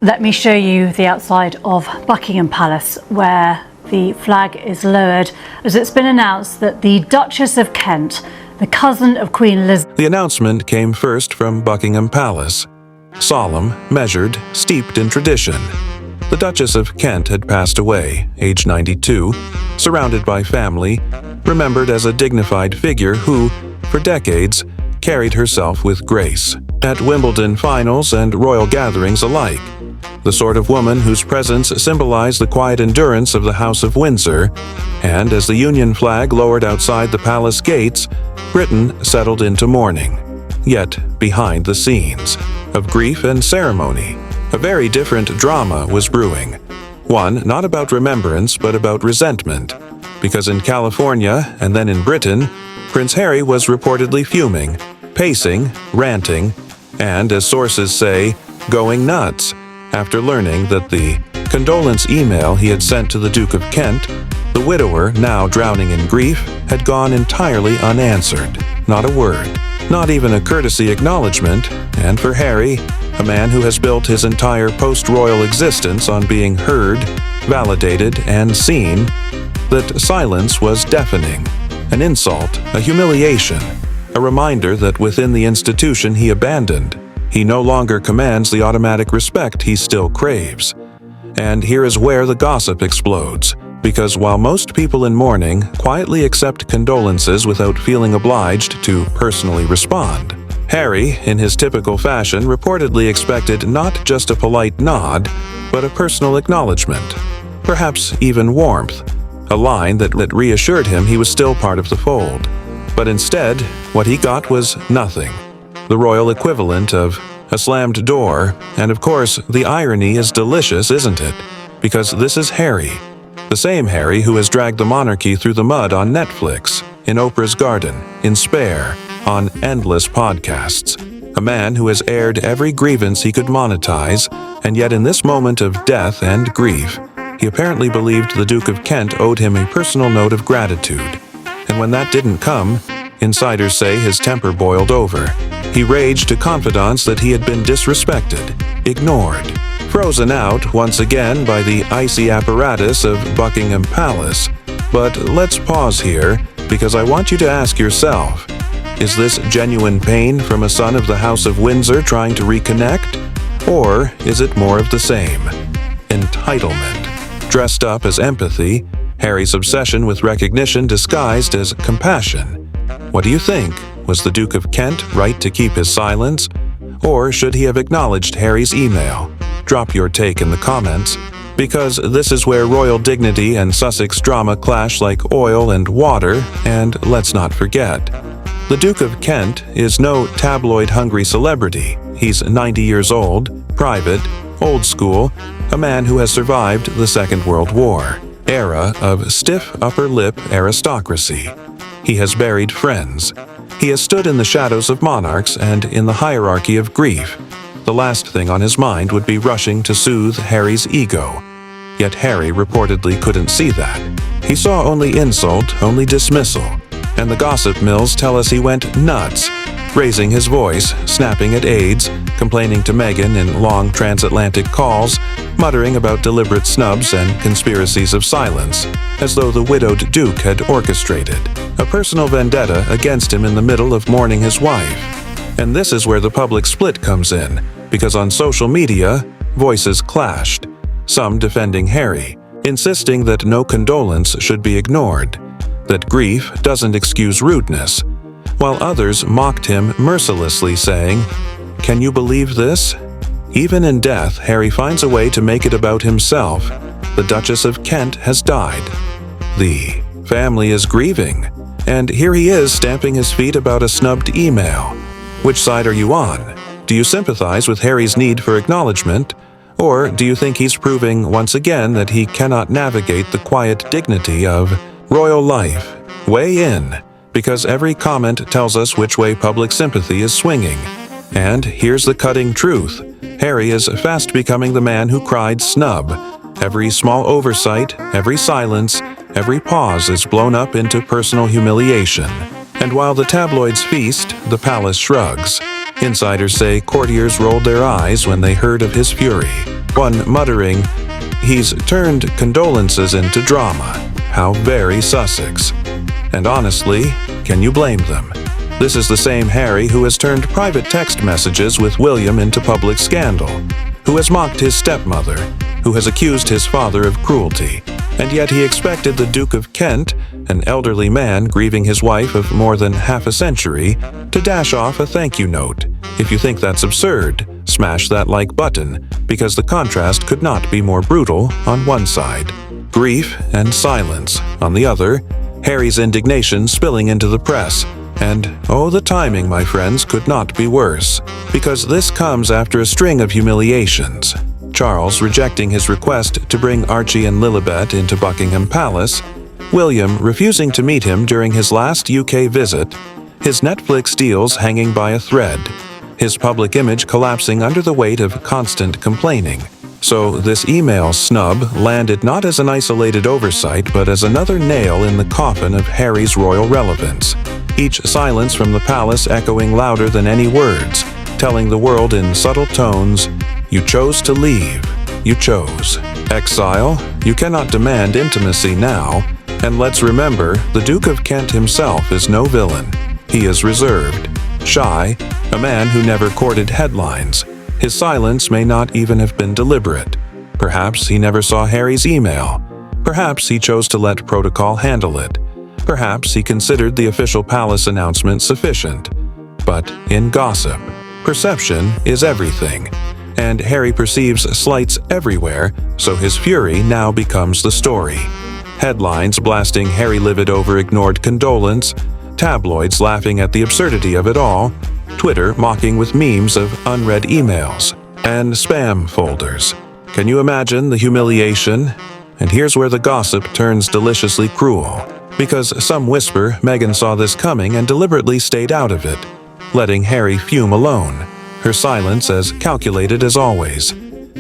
Let me show you the outside of Buckingham Palace, where the flag is lowered as it's been announced that the Duchess of Kent, the cousin of Queen Elizabeth. The announcement came first from Buckingham Palace. Solemn, measured, steeped in tradition. The Duchess of Kent had passed away, age 92, surrounded by family, remembered as a dignified figure who, for decades, carried herself with grace. At Wimbledon finals and royal gatherings alike, the sort of woman whose presence symbolized the quiet endurance of the House of Windsor, and as the Union flag lowered outside the palace gates, Britain settled into mourning. Yet, behind the scenes of grief and ceremony, a very different drama was brewing. One not about remembrance but about resentment, because in California and then in Britain, Prince Harry was reportedly fuming, pacing, ranting, and, as sources say, going nuts, after learning that the condolence email he had sent to the Duke of Kent, the widower now drowning in grief, had gone entirely unanswered. Not a word, not even a courtesy acknowledgement, and for Harry, a man who has built his entire post-royal existence on being heard, validated, and seen, that silence was deafening, an insult, a humiliation, a reminder that within the institution he abandoned, he no longer commands the automatic respect he still craves. And here is where the gossip explodes, because while most people in mourning quietly accept condolences without feeling obliged to personally respond, Harry, in his typical fashion, reportedly expected not just a polite nod, but a personal acknowledgement, perhaps even warmth, a line that reassured him he was still part of the fold. But instead, what he got was nothing. The royal equivalent of a slammed door, and of course, the irony is delicious, isn't it? Because this is Harry, the same Harry who has dragged the monarchy through the mud on Netflix, in Oprah's Garden, in Spare, on endless podcasts. A man who has aired every grievance he could monetize, and yet in this moment of death and grief, he apparently believed the Duke of Kent owed him a personal note of gratitude. And when that didn't come, insiders say his temper boiled over. He raged to confidants that he had been disrespected, ignored, frozen out once again by the icy apparatus of Buckingham Palace. But let's pause here, because I want you to ask yourself, is this genuine pain from a son of the House of Windsor trying to reconnect? Or is it more of the same? Entitlement. Dressed up as empathy, Harry's obsession with recognition disguised as compassion. What do you think? Was the Duke of Kent right to keep his silence? Or should he have acknowledged Harry's email? Drop your take in the comments, because this is where royal dignity and Sussex drama clash like oil and water, and let's not forget, the Duke of Kent is no tabloid-hungry celebrity. He's 90 years old, private, old school, a man who has survived the Second World War, era of stiff upper lip aristocracy. He has buried friends. He has stood in the shadows of monarchs and in the hierarchy of grief. The last thing on his mind would be rushing to soothe Harry's ego. Yet Harry reportedly couldn't see that. He saw only insult, only dismissal, and the gossip mills tell us he went nuts, raising his voice, snapping at aides, complaining to Meghan in long transatlantic calls, muttering about deliberate snubs and conspiracies of silence, as though the widowed Duke had orchestrated a personal vendetta against him in the middle of mourning his wife. And this is where the public split comes in, because on social media, voices clashed, some defending Harry, insisting that no condolence should be ignored, that grief doesn't excuse rudeness, while others mocked him mercilessly, saying, "Can you believe this? Even in death, Harry finds a way to make it about himself. The Duchess of Kent has died. The family is grieving. And here he is stamping his feet about a snubbed email. Which side are you on? Do you sympathize with Harry's need for acknowledgement? Or do you think he's proving once again that he cannot navigate the quiet dignity of royal life? Weigh in, because every comment tells us which way public sympathy is swinging. And here's the cutting truth. Harry is fast becoming the man who cried snub. Every small oversight, every silence, every pause is blown up into personal humiliation. And while the tabloids feast, the palace shrugs. Insiders say courtiers rolled their eyes when they heard of his fury. one muttering, "He's turned condolences into drama. How very Sussex." And honestly, can you blame them? This is the same Harry who has turned private text messages with William into public scandal, who has mocked his stepmother, who has accused his father of cruelty, and yet he expected the Duke of Kent, an elderly man grieving his wife of more than half a century, to dash off a thank you note. If you think that's absurd, smash that like button, because the contrast could not be more brutal on one side. Grief and silence on the other, Harry's indignation spilling into the press. And, oh, the timing, my friends, could not be worse, because this comes after a string of humiliations. Charles rejecting his request to bring Archie and Lilibet into Buckingham Palace, William refusing to meet him during his last UK visit, his Netflix deals hanging by a thread, his public image collapsing under the weight of constant complaining. So this email snub landed not as an isolated oversight, but as another nail in the coffin of Harry's royal relevance. Each silence from the palace echoing louder than any words, telling the world in subtle tones, "You chose to leave. You chose. Exile, you cannot demand intimacy now, and let's remember, the Duke of Kent himself is no villain. He is reserved, shy, a man who never courted headlines. His silence may not even have been deliberate. Perhaps he never saw Harry's email. Perhaps he chose to let protocol handle it. Perhaps he considered the official palace announcement sufficient. But in gossip, perception is everything, and Harry perceives slights everywhere, so his fury now becomes the story. Headlines blasting Harry livid over ignored condolence, tabloids laughing at the absurdity of it all, Twitter mocking with memes of unread emails, and spam folders. Can you imagine the humiliation? And here's where the gossip turns deliciously cruel, because some whisper Meghan saw this coming and deliberately stayed out of it, letting Harry fume alone, her silence as calculated as always.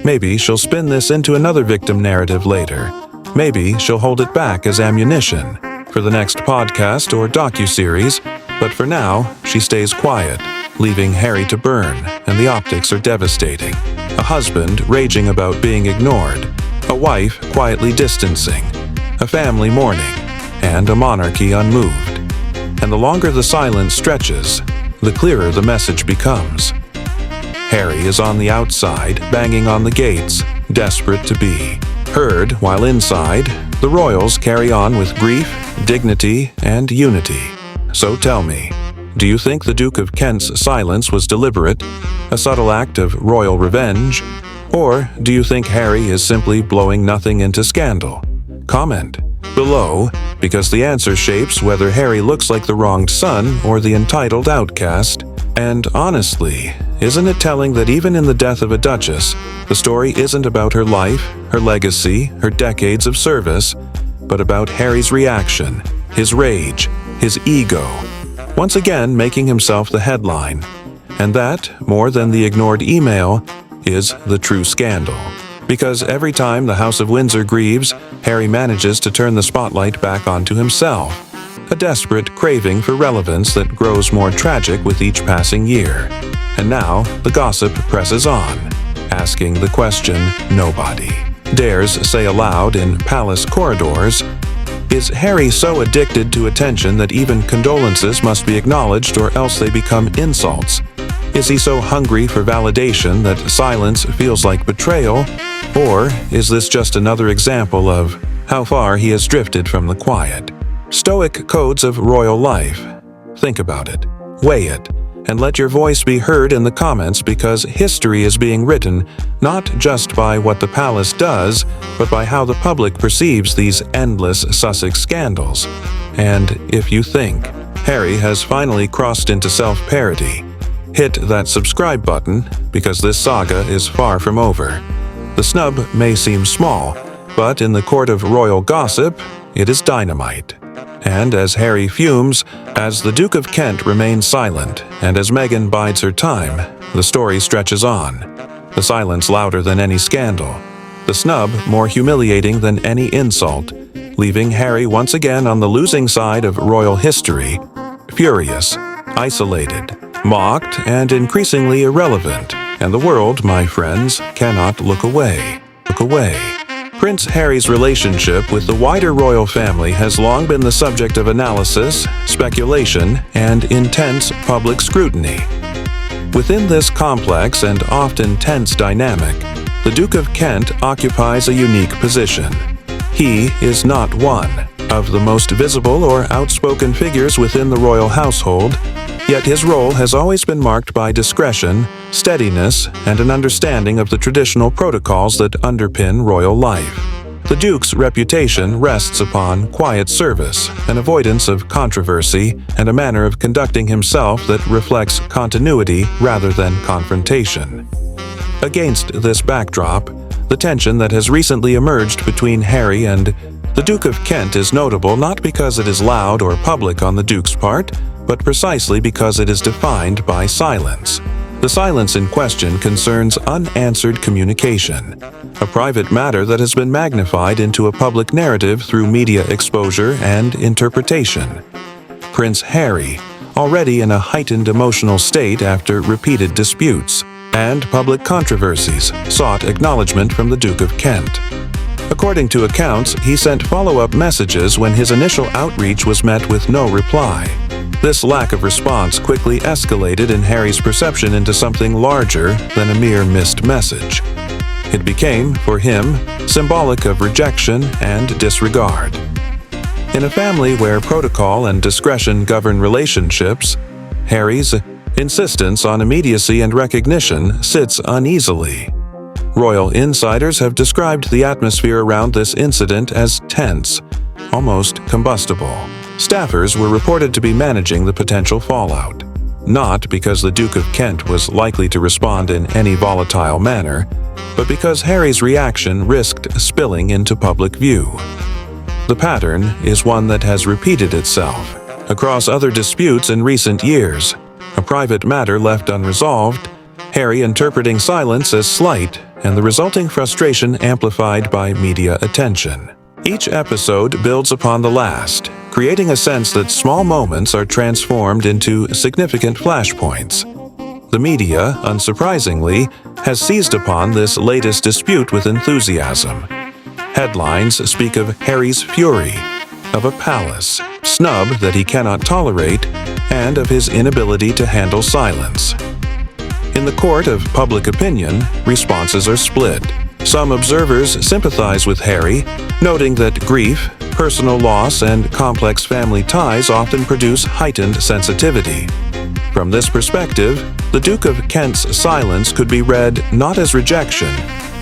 Maybe she'll spin this into another victim narrative later. Maybe she'll hold it back as ammunition for the next podcast or docuseries, but for now, she stays quiet, leaving Harry to burn, and the optics are devastating. A husband raging about being ignored, a wife quietly distancing, a family mourning, and a monarchy unmoved. And the longer the silence stretches, the clearer the message becomes. Harry is on the outside, banging on the gates, desperate to be heard, while inside, the royals carry on with grief, dignity, and unity. So tell me, do you think the Duke of Kent's silence was deliberate, a subtle act of royal revenge, or do you think Harry is simply blowing nothing into scandal? Comment below, because the answer shapes whether Harry looks like the wronged son or the entitled outcast. And honestly, isn't it telling that even in the death of a duchess, the story isn't about her life, her legacy, her decades of service, but about Harry's reaction, his rage, his ego, once again making himself the headline. And that, more than the ignored email, is the true scandal. Because every time the House of Windsor grieves, Harry manages to turn the spotlight back onto himself. A desperate craving for relevance that grows more tragic with each passing year. And now, the gossip presses on, asking the question nobody dares say aloud in palace corridors. Is Harry so addicted to attention that even condolences must be acknowledged or else they become insults? Is he so hungry for validation that silence feels like betrayal? Or is this just another example of how far he has drifted from the quiet? Stoic codes of royal life. Think about it, weigh it, and let your voice be heard in the comments, because history is being written not just by what the palace does, but by how the public perceives these endless Sussex scandals. And if you think Harry has finally crossed into self-parody, hit that subscribe button, because this saga is far from over. The snub may seem small, but in the court of royal gossip, it is dynamite. And as Harry fumes, as the Duke of Kent remains silent, and as Meghan bides her time, the story stretches on. The silence louder than any scandal. The snub more humiliating than any insult, leaving Harry once again on the losing side of royal history, furious, isolated, mocked, and increasingly irrelevant. and the world, my friends, cannot look away. Look away. Prince Harry's relationship with the wider royal family has long been the subject of analysis, speculation, and intense public scrutiny. Within this complex and often tense dynamic, the Duke of Kent occupies a unique position. He is not one of the most visible or outspoken figures within the royal household, yet his role has always been marked by discretion, steadiness, and an understanding of the traditional protocols that underpin royal life. The Duke's reputation rests upon quiet service, an avoidance of controversy, and a manner of conducting himself that reflects continuity rather than confrontation. Against this backdrop, the tension that has recently emerged between Harry and the Duke of Kent is notable not because it is loud or public on the Duke's part, but precisely because it is defined by silence. The silence in question concerns unanswered communication, a private matter that has been magnified into a public narrative through media exposure and interpretation. Prince Harry, already in a heightened emotional state after repeated disputes and public controversies, sought acknowledgement from the Duke of Kent. According to accounts, he sent follow-up messages when his initial outreach was met with no reply. This lack of response quickly escalated in Harry's perception into something larger than a mere missed message. It became, for him, symbolic of rejection and disregard. In a family where protocol and discretion govern relationships, Harry's insistence on immediacy and recognition sits uneasily. Royal insiders have described the atmosphere around this incident as tense, almost combustible. Staffers were reported to be managing the potential fallout, not because the Duke of Kent was likely to respond in any volatile manner, but because Harry's reaction risked spilling into public view. The pattern is one that has repeated itself across other disputes in recent years. A private matter left unresolved, Harry interpreting silence as slight, and the resulting frustration amplified by media attention. Each episode builds upon the last, creating a sense that small moments are transformed into significant flashpoints. The media, unsurprisingly, has seized upon this latest dispute with enthusiasm. Headlines speak of Harry's fury, of a palace, snub that he cannot tolerate, and of his inability to handle silence. In the court of public opinion, responses are split. Some observers sympathize with Harry, noting that grief, personal loss, and complex family ties often produce heightened sensitivity. From this perspective, the Duke of Kent's silence could be read not as rejection,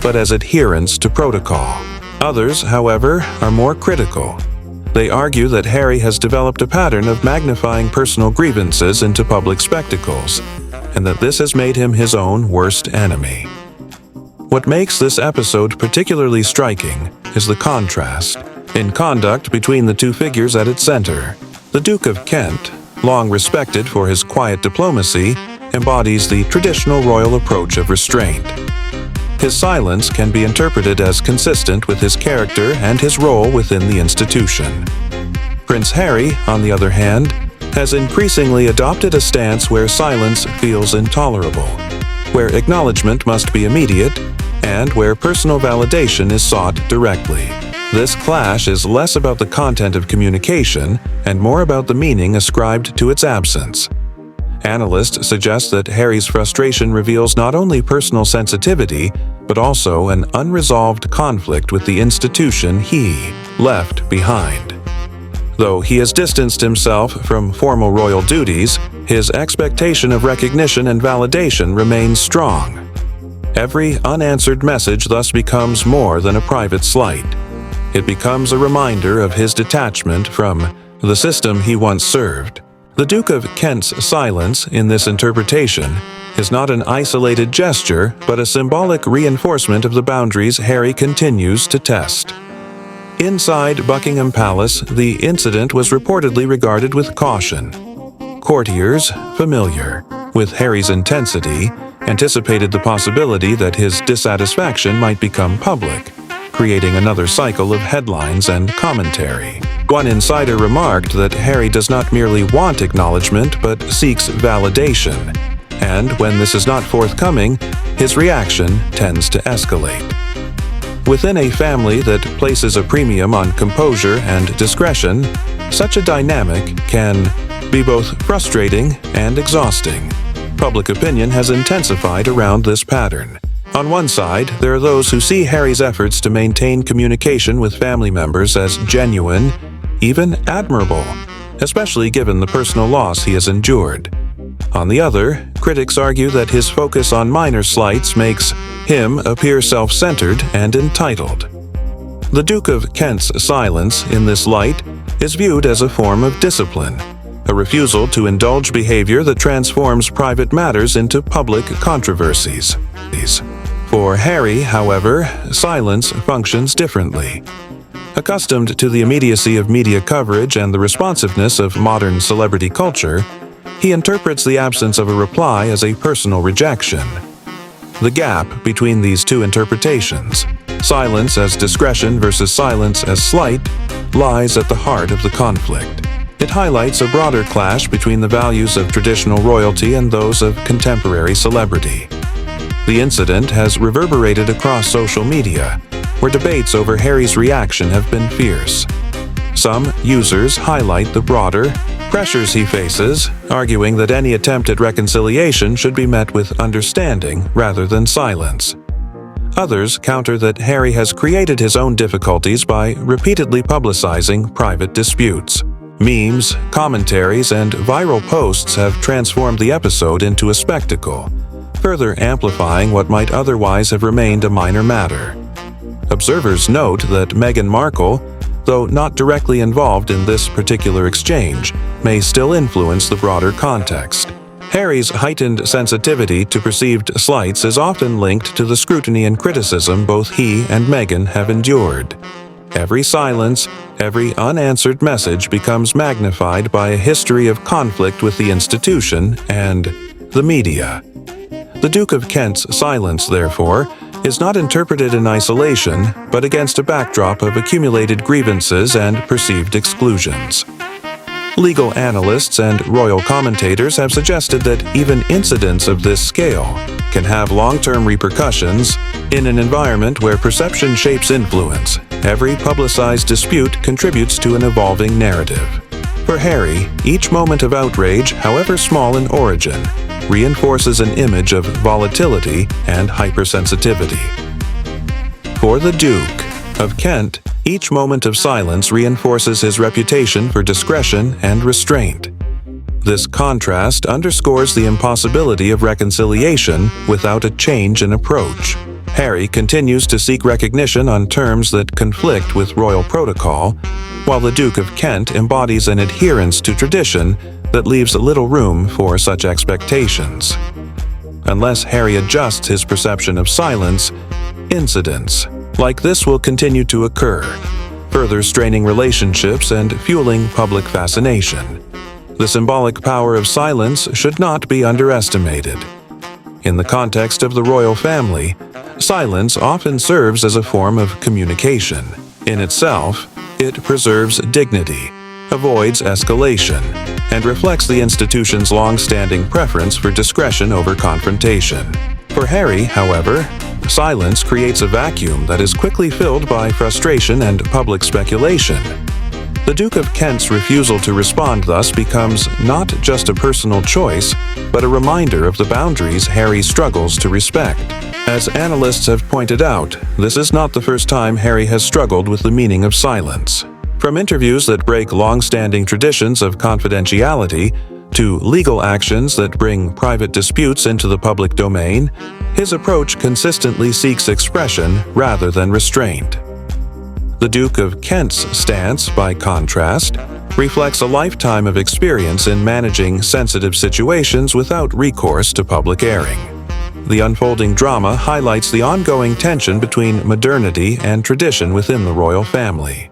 but as adherence to protocol. Others, however, are more critical. They argue that Harry has developed a pattern of magnifying personal grievances into public spectacles, and that this has made him his own worst enemy. What makes this episode particularly striking is the contrast in conduct between the two figures at its center. The Duke of Kent, long respected for his quiet diplomacy, embodies the traditional royal approach of restraint. His silence can be interpreted as consistent with his character and his role within the institution. Prince Harry, on the other hand, has increasingly adopted a stance where silence feels intolerable, where acknowledgement must be immediate, and where personal validation is sought directly. This clash is less about the content of communication and more about the meaning ascribed to its absence. Analysts suggest that Harry's frustration reveals not only personal sensitivity, but also an unresolved conflict with the institution he left behind. Though he has distanced himself from formal royal duties, his expectation of recognition and validation remains strong. Every unanswered message thus becomes more than a private slight. It becomes a reminder of his detachment from the system he once served. The Duke of Kent's silence in this interpretation is not an isolated gesture, but a symbolic reinforcement of the boundaries Harry continues to test. Inside Buckingham Palace, the incident was reportedly regarded with caution. Courtiers, familiar with Harry's intensity, anticipated the possibility that his dissatisfaction might become public, creating another cycle of headlines and commentary. One insider remarked that Harry does not merely want acknowledgement but seeks validation, and when this is not forthcoming, his reaction tends to escalate. Within a family that places a premium on composure and discretion, such a dynamic can be both frustrating and exhausting. Public opinion has intensified around this pattern. On one side, there are those who see Harry's efforts to maintain communication with family members as genuine, even admirable, especially given the personal loss he has endured. On the other, critics argue that his focus on minor slights makes him appear self-centered and entitled. The Duke of Kent's silence in this light is viewed as a form of discipline, a refusal to indulge behavior that transforms private matters into public controversies. For Harry, however, silence functions differently. Accustomed to the immediacy of media coverage and the responsiveness of modern celebrity culture, he interprets the absence of a reply as a personal rejection. The gap between these two interpretations, silence as discretion versus silence as slight, lies at the heart of the conflict. It highlights a broader clash between the values of traditional royalty and those of contemporary celebrity. The incident has reverberated across social media, where debates over Harry's reaction have been fierce. Some users highlight the broader pressures he faces, arguing that any attempt at reconciliation should be met with understanding rather than silence. Others counter that Harry has created his own difficulties by repeatedly publicizing private disputes. Memes, commentaries, and viral posts have transformed the episode into a spectacle, further amplifying what might otherwise have remained a minor matter. Observers note that Meghan Markle, though not directly involved in this particular exchange, may still influence the broader context. Harry's heightened sensitivity to perceived slights is often linked to the scrutiny and criticism both he and Meghan have endured. Every silence, every unanswered message becomes magnified by a history of conflict with the institution and the media. The Duke of Kent's silence, therefore, is not interpreted in isolation, but against a backdrop of accumulated grievances and perceived exclusions. Legal analysts and royal commentators have suggested that even incidents of this scale can have long-term repercussions in an environment where perception shapes influence. Every publicized dispute contributes to an evolving narrative. For Harry, each moment of outrage, however small in origin, reinforces an image of volatility and hypersensitivity. For the Duke of Kent, each moment of silence reinforces his reputation for discretion and restraint. This contrast underscores the impossibility of reconciliation without a change in approach. Harry continues to seek recognition on terms that conflict with royal protocol, while the Duke of Kent embodies an adherence to tradition that leaves little room for such expectations. Unless Harry adjusts his perception of silence, incidents like this will continue to occur, further straining relationships and fueling public fascination. The symbolic power of silence should not be underestimated. In the context of the royal family, silence often serves as a form of communication. In itself, it preserves dignity, avoids escalation, and reflects the institution's long-standing preference for discretion over confrontation. For Harry, however, silence creates a vacuum that is quickly filled by frustration and public speculation. The Duke of Kent's refusal to respond thus becomes not just a personal choice, but a reminder of the boundaries Harry struggles to respect. As analysts have pointed out, this is not the first time Harry has struggled with the meaning of silence. From interviews that break long-standing traditions of confidentiality to legal actions that bring private disputes into the public domain, his approach consistently seeks expression rather than restraint. The Duke of Kent's stance, by contrast, reflects a lifetime of experience in managing sensitive situations without recourse to public airing. The unfolding drama highlights the ongoing tension between modernity and tradition within the royal family.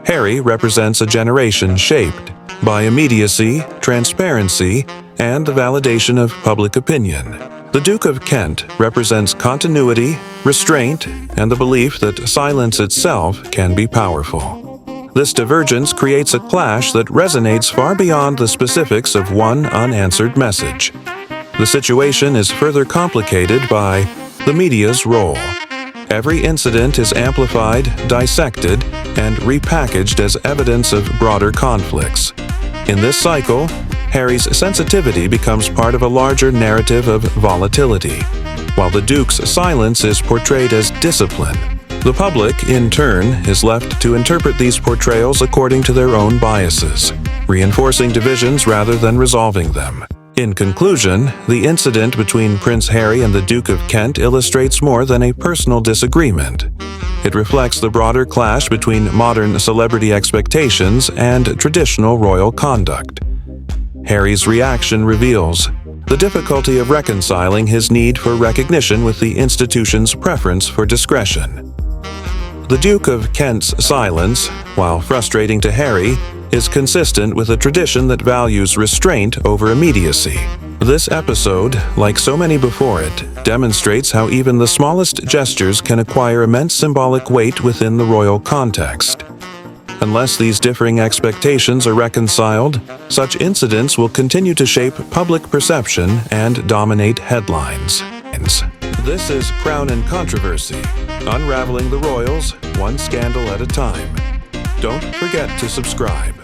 Harry represents a generation shaped by immediacy, transparency, and the validation of public opinion. The Duke of Kent represents continuity, restraint, and the belief that silence itself can be powerful. This divergence creates a clash that resonates far beyond the specifics of one unanswered message. The situation is further complicated by the media's role. Every incident is amplified, dissected, and repackaged as evidence of broader conflicts. In this cycle, Harry's sensitivity becomes part of a larger narrative of volatility, while the Duke's silence is portrayed as discipline. The public, in turn, is left to interpret these portrayals according to their own biases, reinforcing divisions rather than resolving them. In conclusion, the incident between Prince Harry and the Duke of Kent illustrates more than a personal disagreement. It reflects the broader clash between modern celebrity expectations and traditional royal conduct. Harry's reaction reveals the difficulty of reconciling his need for recognition with the institution's preference for discretion. The Duke of Kent's silence, while frustrating to Harry, is consistent with a tradition that values restraint over immediacy. This episode, like so many before it, demonstrates how even the smallest gestures can acquire immense symbolic weight within the royal context. Unless these differing expectations are reconciled, such incidents will continue to shape public perception and dominate headlines. This is Crown and Controversy, unraveling the royals, one scandal at a time. Don't forget to subscribe.